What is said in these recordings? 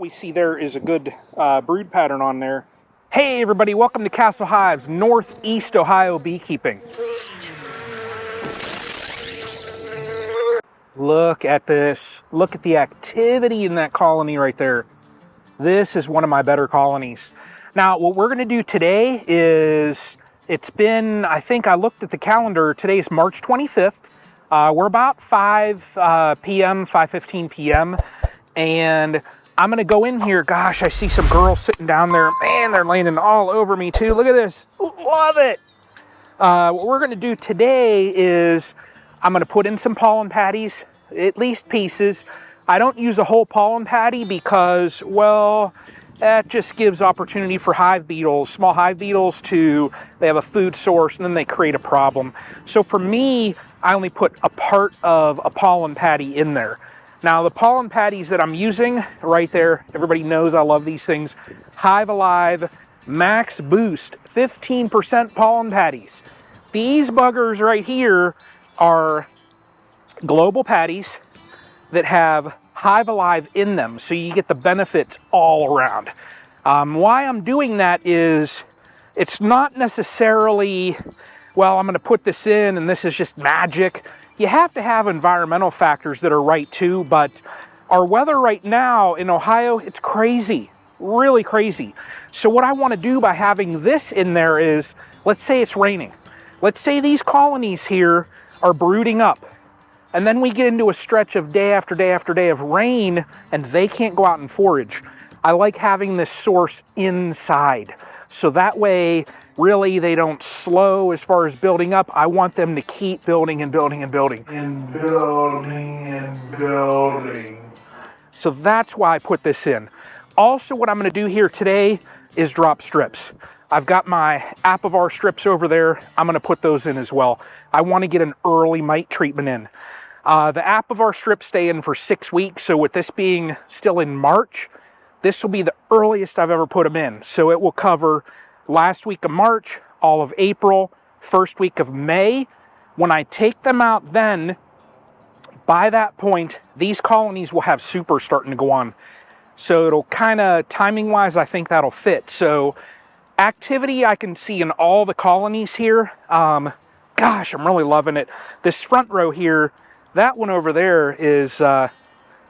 what we see there is a good brood pattern on there. Hey everybody, welcome to Castle Hives, Northeast Ohio beekeeping. Look at this. Look at the activity in that colony right there. This is one of my better colonies. Now, what we're gonna do today is, it's been, I think I looked at the calendar, today is March 25th. We're about 5 p.m., 5:15 p.m. And I'm gonna go in here. Gosh, I see some girls sitting down there. Man, they're landing all over me too. Look at this, love it. What we're gonna do today is, I'm gonna put in some pollen patties, at least pieces. I don't use a whole pollen patty because, well, that just gives opportunity for hive beetles, small hive beetles they have a food source and then they create a problem. So for me, I only put a part of a pollen patty in there. Now the pollen patties that I'm using right there, everybody knows I love these things. Hive Alive Max Boost 15% pollen patties. These buggers right here are global patties that have Hive Alive in them, so you get the benefits all around. Why I'm doing that is, it's not necessarily, well, I'm gonna put this in and this is just magic. You have to have environmental factors that are right too, but our weather right now in Ohio, it's crazy, really crazy. So what I wanna do by having this in there is, let's say it's raining. Let's say these colonies here are brooding up, and then we get into a stretch of day after day after day of rain and they can't go out and forage. I like having this source inside. So that way, really, they don't slow as far as building up. I want them to keep building and building and building. And building and building. So that's why I put this in. Also, what I'm gonna do here today is drop strips. I've got my Apivar strips over there. I'm gonna put those in as well. I wanna get an early mite treatment in. The Apivar strips stay in for 6 weeks, so with this being still in March, this will be the earliest I've ever put them in. So it will cover last week of March, all of April, first week of May. When I take them out then, by that point, these colonies will have supers starting to go on. So it'll kind of, timing-wise, I think that'll fit. So activity I can see in all the colonies here. Gosh, I'm really loving it. This front row here, that one over there is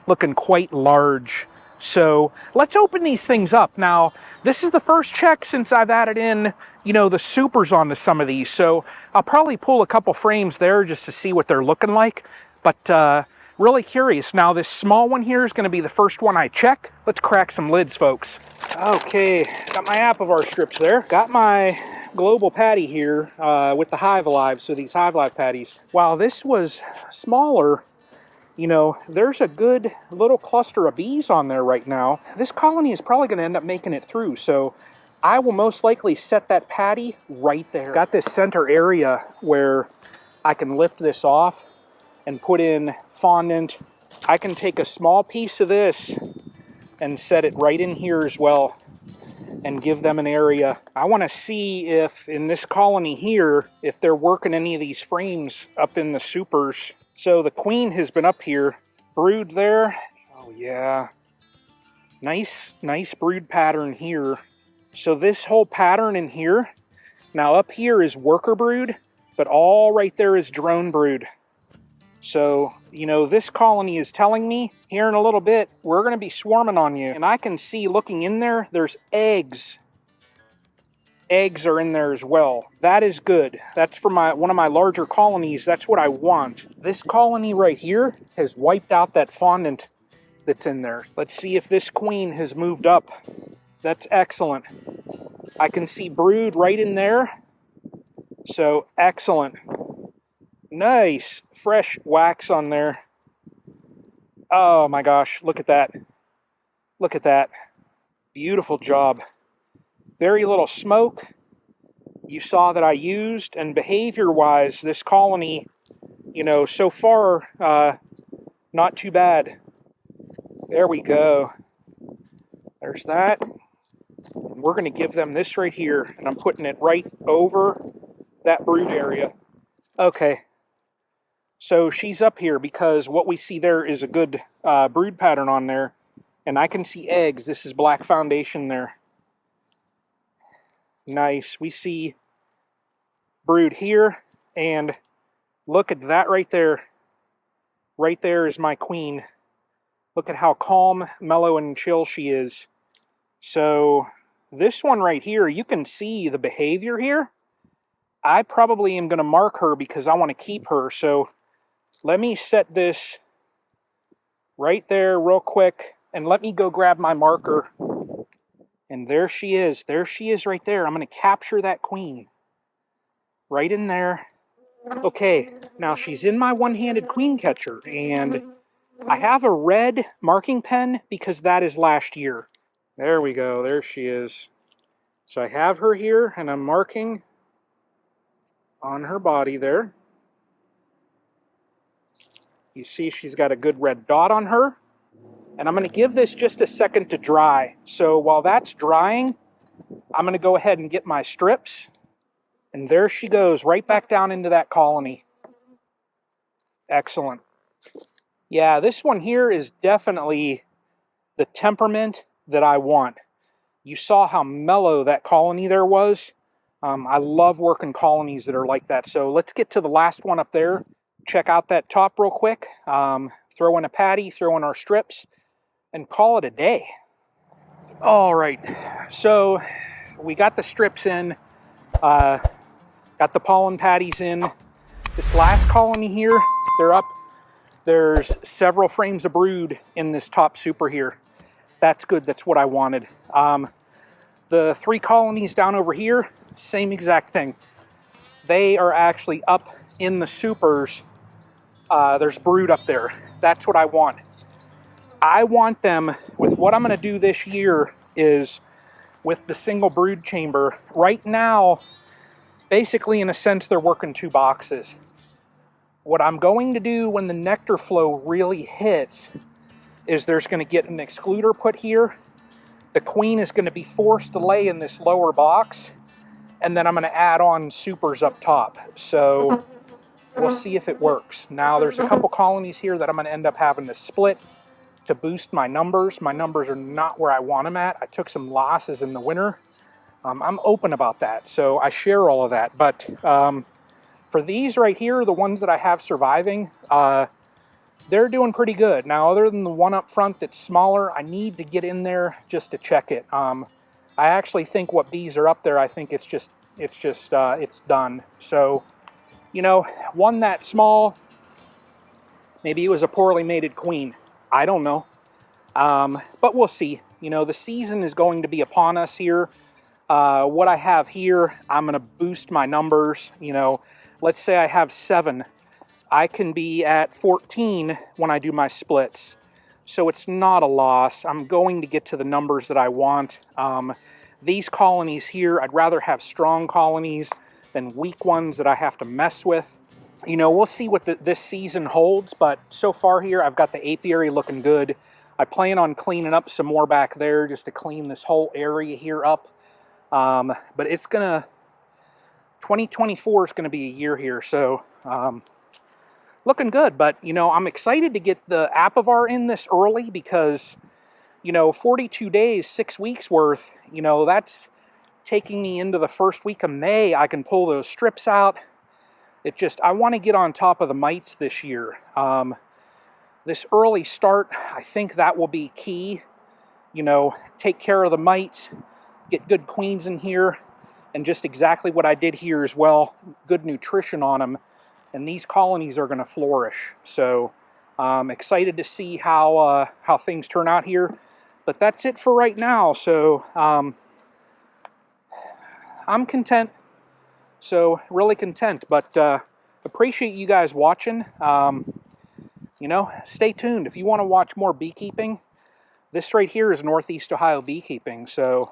looking quite large. So let's open these things up. Now, this is the first check since I've added in, you know, the supers onto some of these. So I'll probably pull a couple frames there just to see what they're looking like. But really curious. Now, this small one here is going to be the first one I check. Let's crack some lids, folks. Okay, got my Apivar strips there. Got my global patty here with the Hive Alive, so these Hive Alive patties. While this was smaller, you know, there's a good little cluster of bees on there right now. This colony is probably going to end up making it through, so I will most likely set that patty right there. Got this center area where I can lift this off and put in fondant. I can take a small piece of this and set it right in here as well and give them an area. I want to see if in this colony here, if they're working any of these frames up in the supers. So the queen has been up here, brood there. Oh yeah, nice brood pattern here. So this whole pattern in here, now up here is worker brood, but all right there is drone brood. So, you know, this colony is telling me here in a little bit, we're going to be swarming on you. And I can see looking in there, there's eggs. Eggs are in there as well. That is good. That's for one of my larger colonies. That's what I want. This colony right here has wiped out that fondant that's in there. Let's see if this queen has moved up. That's excellent. I can see brood right in there. So, excellent. Nice fresh wax on there. Oh my gosh, look at that. Look at that. Beautiful job. Very little smoke. You saw that I used, and behavior-wise, this colony, you know, so far, not too bad. There we go. There's that. And we're going to give them this right here, and I'm putting it right over that brood area. Okay. So she's up here because what we see there is a good brood pattern on there. And I can see eggs. This is black foundation there. Nice. We see brood here, and look at that right there. Right there is my queen. Look at how calm, mellow, and chill she is. So this one right here, you can see the behavior here. I probably am going to mark her because I want to keep her. So let me set this right there real quick, and let me go grab my marker. And there she is. There she is right there. I'm going to capture that queen. Right in there. Okay, now she's in my one-handed queen catcher, and I have a red marking pen because that is last year. There we go. There she is. So I have her here, and I'm marking on her body there. You see she's got a good red dot on her. And I'm going to give this just a second to dry. So while that's drying, I'm going to go ahead and get my strips. And there she goes, right back down into that colony. Excellent. Yeah, this one here is definitely the temperament that I want. You saw how mellow that colony there was. I love working colonies that are like that. So let's get to the last one up there. Check out that top real quick. Throw in a patty, throw in our strips, and call it a day. All right, so we got the strips in, got the pollen patties in. This last colony here, they're up. There's several frames of brood in this top super here. That's good, that's what I wanted. The 3 colonies down over here, same exact thing. They are actually up in the supers. There's brood up there. That's what I want. I want them, with what I'm going to do this year is with the single brood chamber. Right now, basically in a sense, they're working 2 boxes. What I'm going to do when the nectar flow really hits is there's going to get an excluder put here. The queen is going to be forced to lay in this lower box, and then I'm going to add on supers up top. So we'll see if it works. Now there's a couple colonies here that I'm going to end up having to split to boost my numbers. My numbers are not where I want them at. I took some losses in the winter. I'm open about that, so I share all of that. But for these right here, the ones that I have surviving, they're doing pretty good. Now, other than the one up front that's smaller, I need to get in there just to check it. I actually think what bees are up there, I think it's done. So, you know, one that small, maybe it was a poorly mated queen. I don't know. But we'll see. You know, the season is going to be upon us here. What I have here, I'm going to boost my numbers. You know, let's say I have 7. I can be at 14 when I do my splits. So it's not a loss. I'm going to get to the numbers that I want. These colonies here, I'd rather have strong colonies than weak ones that I have to mess with. You know, we'll see what this season holds, but so far here, I've got the apiary looking good. I plan on cleaning up some more back there just to clean this whole area here up. But it's gonna, 2024 is gonna be a year here, so looking good. But, you know, I'm excited to get the Apivar in this early because, you know, 42 days, 6 weeks worth, you know, that's taking me into the first week of May. I can pull those strips out. It just, I want to get on top of the mites this year. This early start, I think that will be key. You know, take care of the mites, get good queens in here, and just exactly what I did here as well. Good nutrition on them, and these colonies are going to flourish. So I'm excited to see how things turn out here. But that's it for right now. So I'm content. So really content, but appreciate you guys watching. You know, stay tuned. If you want to watch more beekeeping, this right here is Northeast Ohio Beekeeping. So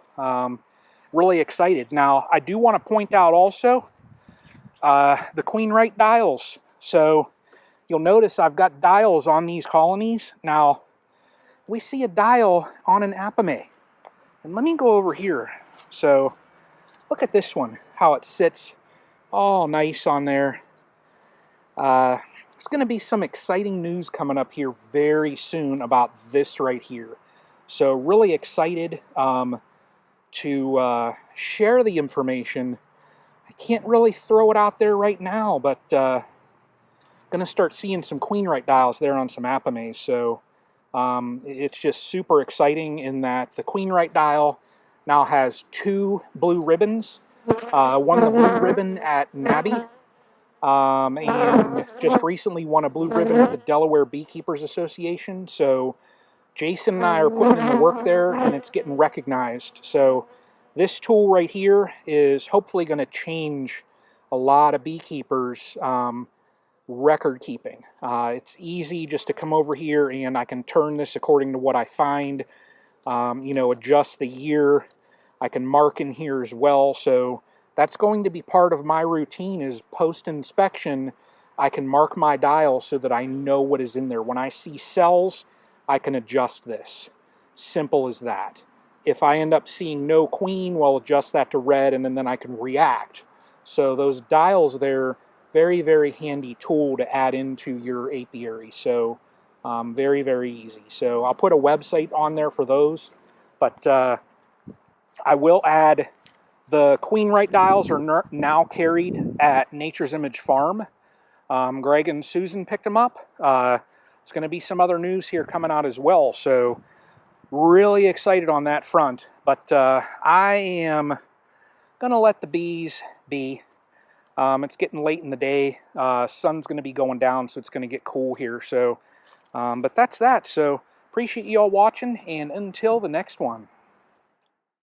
really excited. Now, I do want to point out also the Queen Right dials. So you'll notice I've got dials on these colonies. Now, we see a dial on an Apimaye. And let me go over here. So look at this one, how it sits all nice on there. There's going to be some exciting news coming up here very soon about this right here. So really excited to share the information. I can't really throw it out there right now, but going to start seeing some queen-right dials there on some Apimaye. So it's just super exciting in that the queen-right dial now has 2 blue ribbons. Won the blue ribbon at NABI, and just recently won a blue ribbon at the Delaware Beekeepers Association. So Jason and I are putting in the work there, and it's getting recognized. So this tool right here is hopefully going to change a lot of beekeepers' record keeping. It's easy just to come over here and I can turn this according to what I find, you know, adjust the year. I can mark in here as well. So that's going to be part of my routine, is post-inspection, I can mark my dial so that I know what is in there. When I see cells, I can adjust this. Simple as that. If I end up seeing no queen, well, adjust that to red, and then I can react. So those dials there, very, very handy tool to add into your apiary. So very, very easy. So I'll put a website on there for those, but I will add the queen-right dials are now carried at Nature's Image Farm. Greg and Susan picked them up. There's going to be some other news here coming out as well, so really excited on that front. But I am going to let the bees be. It's getting late in the day. Sun's going to be going down, so it's going to get cool here. So, but that's that. So appreciate you all watching, and until the next one.